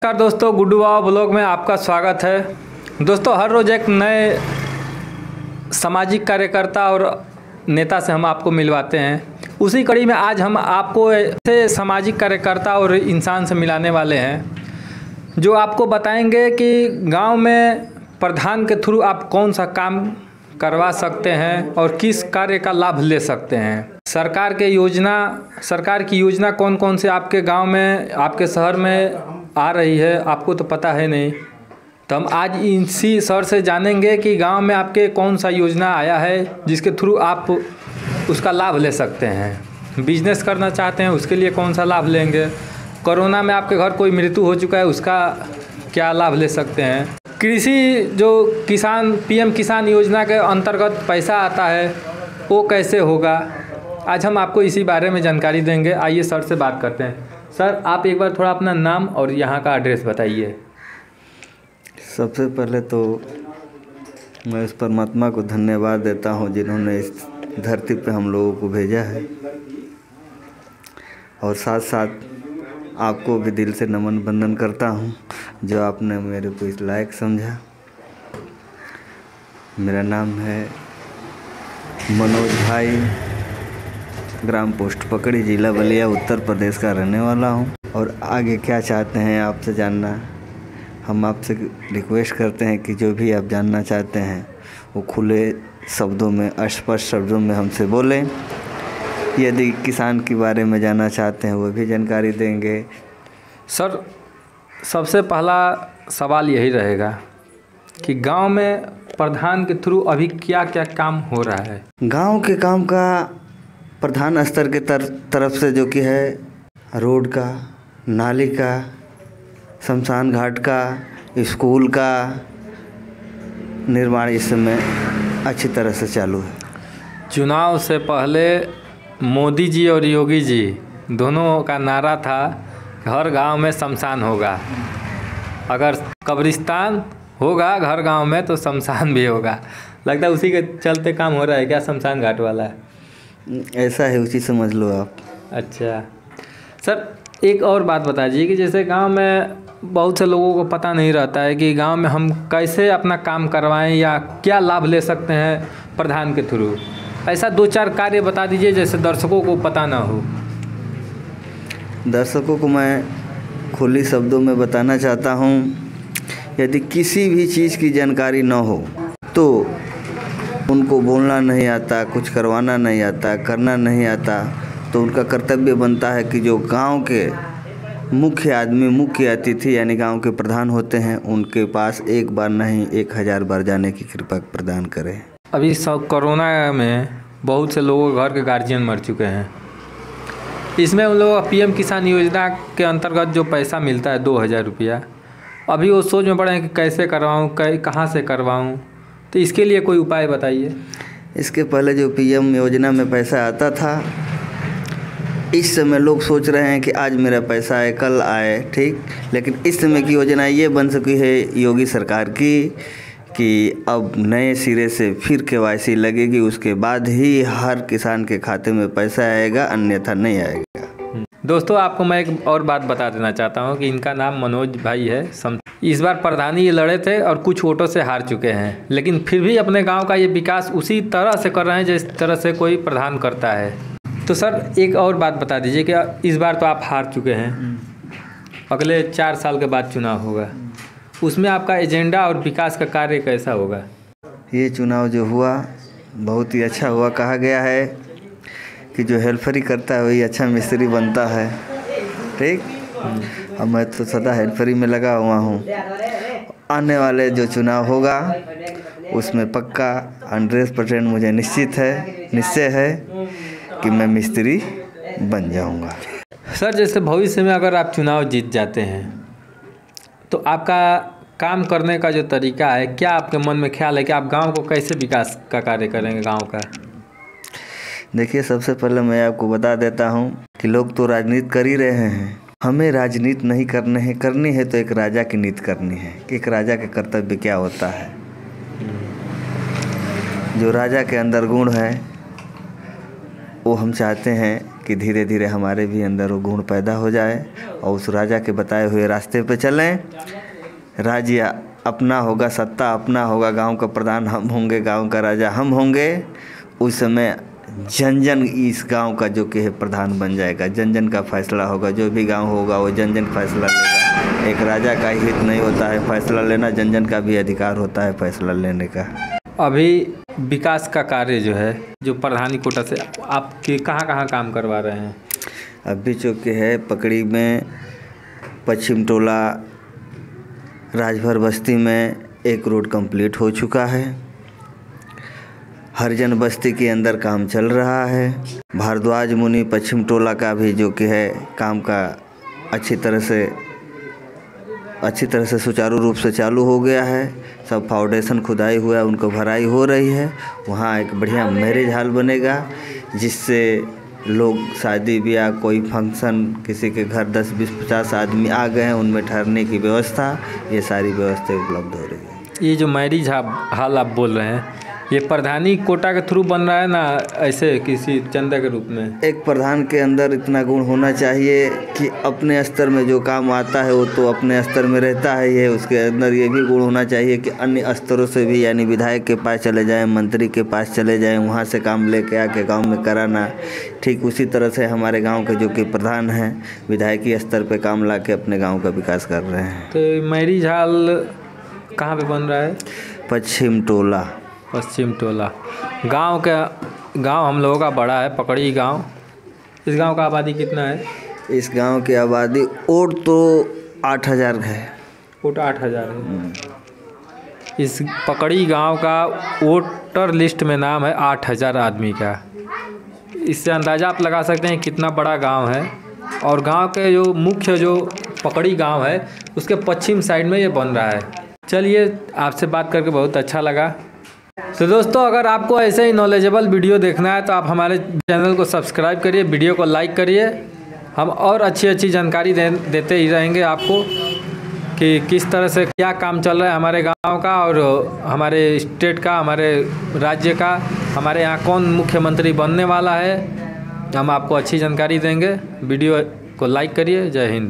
नमस्कार दोस्तों, गुड्डू बाबा ब्लॉग में आपका स्वागत है। दोस्तों, हर रोज़ एक नए सामाजिक कार्यकर्ता और नेता से हम आपको मिलवाते हैं। उसी कड़ी में आज हम आपको ऐसे सामाजिक कार्यकर्ता और इंसान से मिलाने वाले हैं जो आपको बताएंगे कि गांव में प्रधान के थ्रू आप कौन सा काम करवा सकते हैं और किस कार्य का लाभ ले सकते हैं। सरकार की योजना कौन कौन से आपके गांव में, आपके शहर में आ रही है, आपको तो पता है नहीं। तो हम आज इसी सर से जानेंगे कि गांव में आपके कौन सा योजना आया है जिसके थ्रू आप उसका लाभ ले सकते हैं। बिजनेस करना चाहते हैं उसके लिए कौन सा लाभ लेंगे। कोरोना में आपके घर कोई मृत्यु हो चुका है उसका क्या लाभ ले सकते हैं। कृषि जो किसान पीएम किसान योजना के अंतर्गत पैसा आता है वो कैसे होगा, आज हम आपको इसी बारे में जानकारी देंगे। आइए सर से बात करते हैं। सर, आप एक बार थोड़ा अपना नाम और यहाँ का एड्रेस बताइए। सबसे पहले तो मैं उस परमात्मा को धन्यवाद देता हूँ जिन्होंने इस धरती पे हम लोगों को भेजा है, और साथ साथ आपको भी दिल से नमन बंदन करता हूँ जो आपने मेरे को इस लायक समझा। मेरा नाम है मनोज भाई, ग्राम पोस्ट पकड़ी, जिला बलिया, उत्तर प्रदेश का रहने वाला हूँ। और आगे क्या चाहते हैं आपसे जानना, हम आपसे रिक्वेस्ट करते हैं कि जो भी आप जानना चाहते हैं वो खुले शब्दों में, स्पष्ट शब्दों में हमसे बोलें। यदि किसान के बारे में जानना चाहते हैं वो भी जानकारी देंगे। सर, सबसे पहला सवाल यही रहेगा कि गांव में प्रधान के थ्रू अभी क्या क्या काम हो रहा है। गांव के काम का प्रधान स्तर के तरफ से जो कि है रोड का, नाली का, शमशान घाट का, स्कूल का निर्माण इस समय अच्छी तरह से चालू है। चुनाव से पहले मोदी जी और योगी जी दोनों का नारा था हर गांव में शमशान होगा। अगर कब्रिस्तान होगा घर गांव में तो शमशान भी होगा। लगता है उसी के चलते काम हो रहा है क्या, शमशान घाट वाला है? ऐसा है, उसी समझ लो आप। अच्छा सर, एक और बात बता दीजिए कि जैसे गांव में बहुत से लोगों को पता नहीं रहता है कि गांव में हम कैसे अपना काम करवाएं या क्या लाभ ले सकते हैं प्रधान के थ्रू। ऐसा 2-4 कार्य बता दीजिए जैसे दर्शकों को पता ना हो। दर्शकों को मैं खुली शब्दों में बताना चाहता हूँ, यदि किसी भी चीज़ की जानकारी न हो तो उनको बोलना नहीं आता, कुछ करवाना नहीं आता, करना नहीं आता, तो उनका कर्तव्य बनता है कि जो गांव के मुख्य आदमी, मुख्य अतिथि यानी गांव के प्रधान होते हैं, उनके पास एक बार नहीं 1000 बार जाने की कृपा प्रदान करें। अभी सब कोरोना में बहुत से लोगों के घर के गार्जियन मर चुके हैं। इसमें उन लोगों को पीएम किसान योजना के अंतर्गत जो पैसा मिलता है 2000 रुपया, अभी वो सोच में पड़े हैं कि कैसे करवाऊँ, कहाँ से करवाऊँ। तो इसके लिए कोई उपाय बताइए। इसके पहले जो पीएम योजना में पैसा आता था, इस समय लोग सोच रहे हैं कि आज मेरा पैसा आए, कल आए, ठीक। लेकिन इस समय की योजना ये बन चुकी है योगी सरकार की कि अब नए सिरे से फिर केवाईसी लगेगी, उसके बाद ही हर किसान के खाते में पैसा आएगा, अन्यथा नहीं आएगा। दोस्तों, आपको मैं एक और बात बता देना चाहता हूं कि इनका नाम मनोज भाई है। इस बार प्रधानी ये लड़े थे और कुछ वोटों से हार चुके हैं, लेकिन फिर भी अपने गांव का ये विकास उसी तरह से कर रहे हैं जिस तरह से कोई प्रधान करता है। तो सर, एक और बात बता दीजिए कि इस बार तो आप हार चुके हैं, अगले 4 साल के बाद चुनाव होगा, उसमें आपका एजेंडा और विकास का कार्य कैसा होगा? ये चुनाव जो हुआ बहुत ही अच्छा हुआ। कहा गया है कि जो हेल्परी करता है वही अच्छा मिस्त्री बनता है, ठीक। अब मैं तो सदा हेल्परी में लगा हुआ हूँ। आने वाले जो चुनाव होगा उसमें पक्का 100% मुझे निश्चय है कि मैं मिस्त्री बन जाऊंगा। सर, जैसे भविष्य में अगर आप चुनाव जीत जाते हैं तो आपका काम करने का जो तरीका है, क्या आपके मन में ख्याल है कि आप गांव को कैसे विकास का कार्य करेंगे गांव का? देखिए, सबसे पहले मैं आपको बता देता हूं कि लोग तो राजनीति कर ही रहे हैं, हमें राजनीति नहीं करनी है तो एक राजा की नीति करनी है कि एक राजा के कर्तव्य क्या होता है। जो राजा के अंदर गुण है वो हम चाहते हैं कि धीरे धीरे हमारे भी अंदर वो गुण पैदा हो जाए और उस राजा के बताए हुए रास्ते पे चलें। राज्य अपना होगा, सत्ता अपना होगा, गांव का प्रधान हम होंगे, गांव का राजा हम होंगे। उस समय जन जन इस गांव का जो कि है प्रधान बन जाएगा, जन जन का फैसला होगा। जो भी गांव होगा वो जन जन फैसला लेगा। एक राजा का हित नहीं होता है फैसला लेना, जन जन का भी अधिकार होता है फैसला लेने का। अभी विकास का कार्य जो है, जो प्रधानी कोटा से आपके कहाँ काम करवा रहे हैं? अभी जो कि है पकड़ी में, पश्चिम टोला, राजभर बस्ती में एक रोड कंप्लीट हो चुका है। हरिजन बस्ती के अंदर काम चल रहा है। भारद्वाज मुनि पश्चिम टोला का भी जो कि है काम का अच्छी तरह से सुचारू रूप से चालू हो गया है। सब फाउंडेशन खुदाई हुआ है, उनको भराई हो रही है। वहाँ एक बढ़िया मैरिज हॉल बनेगा जिससे लोग शादी ब्याह, कोई फंक्शन, किसी के घर 10, 20, 50 आदमी आ गए हैं, उनमें ठहरने की व्यवस्था, ये सारी व्यवस्था उपलब्ध हो रही है। ये जो मैरिज हॉल आप बोल रहे हैं, ये प्रधानी कोटा के थ्रू बन रहा है ना ऐसे किसी चंदा के रूप में? एक प्रधान के अंदर इतना गुण होना चाहिए कि अपने स्तर में जो काम आता है वो तो अपने स्तर में रहता है। ये उसके अंदर ये भी गुण होना चाहिए कि अन्य स्तरों से भी, यानी विधायक के पास चले जाएं, मंत्री के पास चले जाएं, वहाँ से काम लेके आके गांव में कराना। ठीक उसी तरह से हमारे गाँव के जो कि प्रधान हैं, विधायकी स्तर पर काम ला के अपने गाँव का विकास कर रहे हैं। तो मैरिज हॉल कहाँ पर बन रहा है? पश्चिम टोला। पश्चिम टोला गांव हम लोगों का बड़ा है, पकड़ी गांव। इस गांव का आबादी कितना है? इस गांव की आबादी वोट तो 8000 है। वोट 8000 है। इस पकड़ी गांव का वोटर लिस्ट में नाम है 8000 आदमी का। इससे अंदाज़ा आप लगा सकते हैं कितना बड़ा गांव है। और गांव के जो मुख्य जो पकड़ी गांव है उसके पश्चिम साइड में ये बन रहा है। चलिए, आपसे बात करके बहुत अच्छा लगा। तो दोस्तों, अगर आपको ऐसे ही नॉलेजेबल वीडियो देखना है तो आप हमारे चैनल को सब्सक्राइब करिए, वीडियो को लाइक करिए। हम और अच्छी जानकारी देते ही रहेंगे आपको कि किस तरह से क्या काम चल रहा है हमारे गांव का और हमारे स्टेट का, हमारे राज्य का, हमारे यहाँ कौन मुख्यमंत्री बनने वाला है। हम आपको अच्छी जानकारी देंगे। वीडियो को लाइक करिए। जय हिंद।